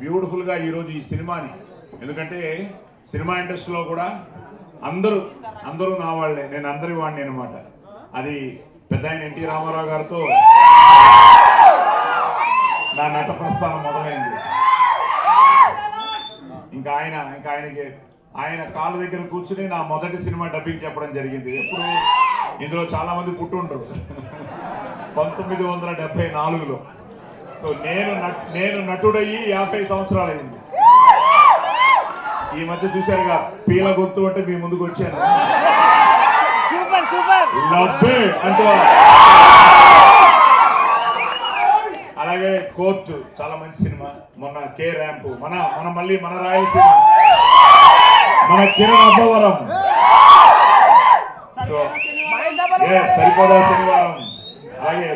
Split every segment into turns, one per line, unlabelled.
బ్యూటిఫుల్గా ఈరోజు ఈ సినిమాని, ఎందుకంటే సినిమా ఇండస్ట్రీలో కూడా అందరూ నా వాళ్ళే, నేను అందరి వాడిని అనమాట. అది పెద్ద ఆయన ఎన్టీ రామారావు గారితో నా నట ప్రస్థానం మొదలైంది. ఇంకా ఆయన కాళ్ళ దగ్గర కూర్చుని నా మొదటి సినిమా డబ్బింగ్ చెప్పడం జరిగింది. ఎప్పుడు ఇందులో చాలా మంది పుట్టుంటారు 1974లో. సో నేను నటుడయ్యి 50 సంవత్సరాలు అయింది. ఈ మధ్య చూశారుగా పీల గుర్తు అంటే మీ ముందుకు వచ్చాను. అంటూ అలాగే కోర్టు చాలా మంచి సినిమా. మొన్న కే ర్యాంపు, మళ్ళీ మన రాయలసీమ, మన కిరణ్ అబ్బవరం, సరిపోదా శనివారం, అలాగే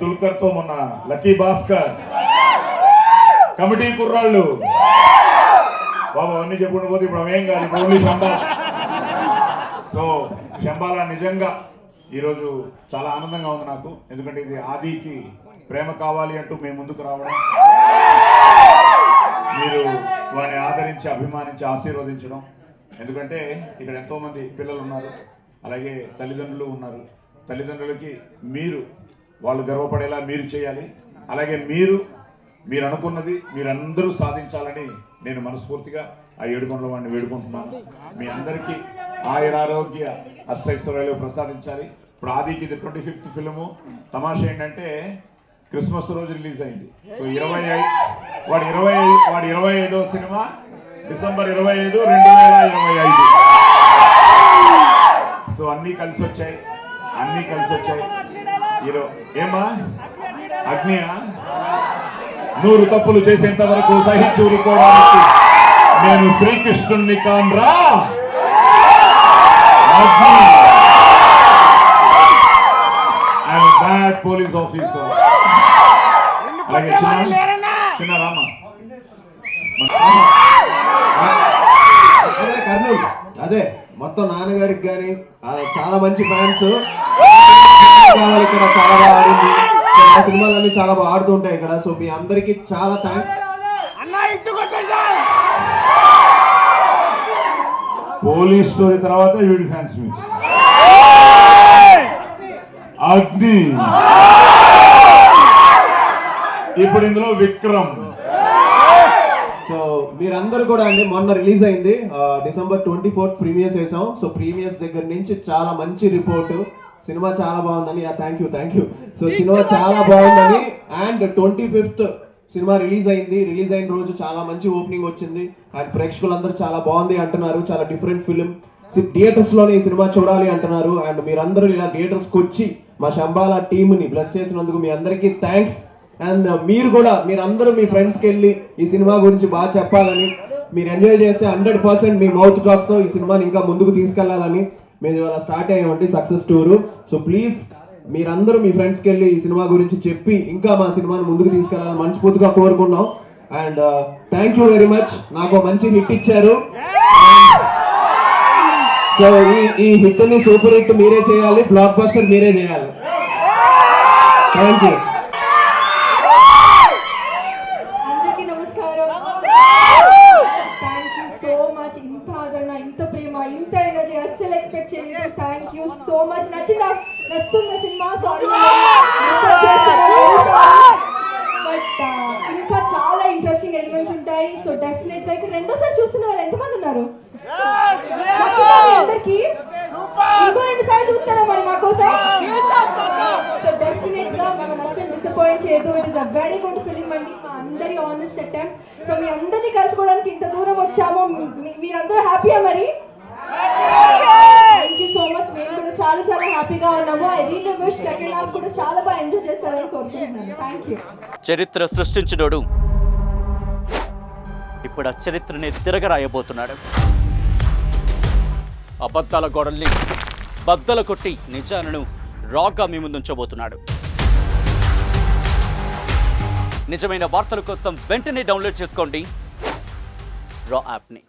దుల్కర్ తో మొన్న లక్కీ భాస్కర్, కమిటీ కుర్రాళ్ళు బాబు అన్ని చెప్పుకుంటూ పోతే ఇప్పుడు అవేం కాదు, ఇప్పుడు ఓన్లీ శంబాల. సో శంబాల నిజంగా ఈరోజు చాలా ఆనందంగా ఉంది నాకు, ఎందుకంటే ఇది ఆదికి ప్రేమ కావాలి అంటూ మేము ముందుకు రావడం, మీరు వారిని ఆదరించి అభిమానించి ఆశీర్వదించడం. ఎందుకంటే ఇక్కడ ఎంతో మంది పిల్లలు ఉన్నారు, అలాగే తల్లిదండ్రులు ఉన్నారు. తల్లిదండ్రులకి వాళ్ళు గర్వపడేలా మీరు చేయాలి. అలాగే మీరు అనుకున్నది మీరందరూ సాధించాలని నేను మనస్ఫూర్తిగా ఆ ఏడుకొండల వాడిని వేడుకుంటున్నాను. మీ అందరికీ ఆయురారోగ్య అష్టైశ్వర్యాలు ప్రసాదించాలి. ఇప్పుడు ఆదికి ఇది 25th ఫిల్ము. తమాషా ఏంటంటే క్రిస్మస్ రోజు రిలీజ్ అయింది. సో 25వ సినిమా డిసెంబర్ 25, 2025. సో అన్నీ కలిసి వచ్చాయి. ఏమా అగ్నియా 100 తప్పులు చేసేంత వరకు సహించి ఊరుకోవడానికి నేను శ్రీకృష్ణుణ్ణి కాన్రా. Bad police officer. అలాగే చిన్న రామ
కర్నూలు, అదే మొత్తం నాన్నగారికి కానీ చాలా మంచి ఫ్యాన్స్. ఇక్కడ చాలా బాగా ఆడింది. సినిమాలన్నీ చాలా బాగా ఆడుతూ ఉంటాయి ఇక్కడ. సో మీ అందరికి చాలా థ్యాంక్స్.
పోలీస్ స్టోరీ తర్వాత వీడి ఫ్యాన్స్ మీ అగ్ని, ఇప్పుడు ఇందులో విక్రమ్.
సో మీరందరూ కూడా అండి, మొన్న రిలీజ్ అయింది December 24th ప్రీమియర్స్ వేసాం. సో ప్రీమియర్స్ దగ్గర నుంచి చాలా మంచి రిపోర్ట్, సినిమా చాలా బాగుందని. Thank you. సో సినిమా చాలా బాగుందని. అండ్ 25th సినిమా రిలీజ్ అయిన రోజు చాలా మంచి ఓపెనింగ్ వచ్చింది. అండ్ ప్రేక్షకులందరూ చాలా బాగుంది అంటున్నారు. చాలా డిఫరెంట్ ఫిలిం, థియేటర్స్ లోనే ఈ సినిమా చూడాలి అంటున్నారు. అండ్ మీరందరూ ఇలా థియేటర్స్కి వచ్చి మా శంబాల టీంని బ్లెస్ చేసినందుకు మీ అందరికీ థ్యాంక్స్. అండ్ మీరందరూ మీ ఫ్రెండ్స్కి వెళ్ళి ఈ సినిమా గురించి బాగా చెప్పాలని, మీరు ఎంజాయ్ చేస్తే 100% మీ మౌత్ టాక్తో ఈ సినిమాని ఇంకా ముందుకు తీసుకెళ్లాలని మేము ఇవాళ స్టార్ట్ అయ్యామండి సక్సెస్ టూరు. సో ప్లీజ్ మీరందరూ మీ ఫ్రెండ్స్కి వెళ్ళి ఈ సినిమా గురించి చెప్పి ఇంకా మా సినిమాని ముందుకు తీసుకెళ్లాలని మనస్ఫూర్తిగా కోరుకున్నాం. And thank you very much. నాకు మంచి హిట్ ఇచ్చారు. సో ఈ హిట్ ని సూపర్ హిట్ మీరే చేయాలి, బ్లాక్ బస్టర్ మీరే చేయాలి. Thank you.
అందరికీ నమస్కారం. Thank you so much. ఇంత ఆదరణ, ఇంత ప్రేమ, ఇంత ఎనర్జీ అస్సలు ఎక్స్పెక్ట్ చేయలేదు. Thank you so much. నచ్చుంది సినిమా. సారీ బట్ ఇంకా చాలా ఇంట్రెస్టింగ్ ఎలిమెంట్స్ ఉంటాయి. సో డెఫినెట్ గా ఇక్కడ రెండోసారి చూస్తున్న వాళ్ళు ఎంతమంది ఉన్నారు? అందరికి ఇంకో 2 సార్లు చూస్తారా మరి మా కోసం? సో డెఫినెట్ గా మనం అసలు డిసప్పాయింట్ చేయదు. It is a very good film అండి. మా అందరి ఆనెస్ట్ అటెంప్ట్. సో మీ అందరినీ కలుసుకోవడానికి ఇంత దూరం వచ్చాము. మీరందరూ హ్యాపీయా మరి? Thank you so much. మేము కూడా చాలా హ్యాపీగా ఉన్నాము. I really wish second half కూడా చాలా బాగా ఎంజాయ్ చేస్తారని కోరుకుంటున్నాను. Thank you.
చరిత్ర సృష్టించినోడు ఇప్పుడు ఆ చరిత్రని తిరగరాయబోతున్నాడు. అబద్ధాల గోడల్ని బద్దలు కొట్టి నిజాలను రాగా మీ ముందుంచబోతున్నాడు. నిజమైన వార్తల కోసం వెంటనే డౌన్లోడ్ చేసుకోండి రా యాప్ని.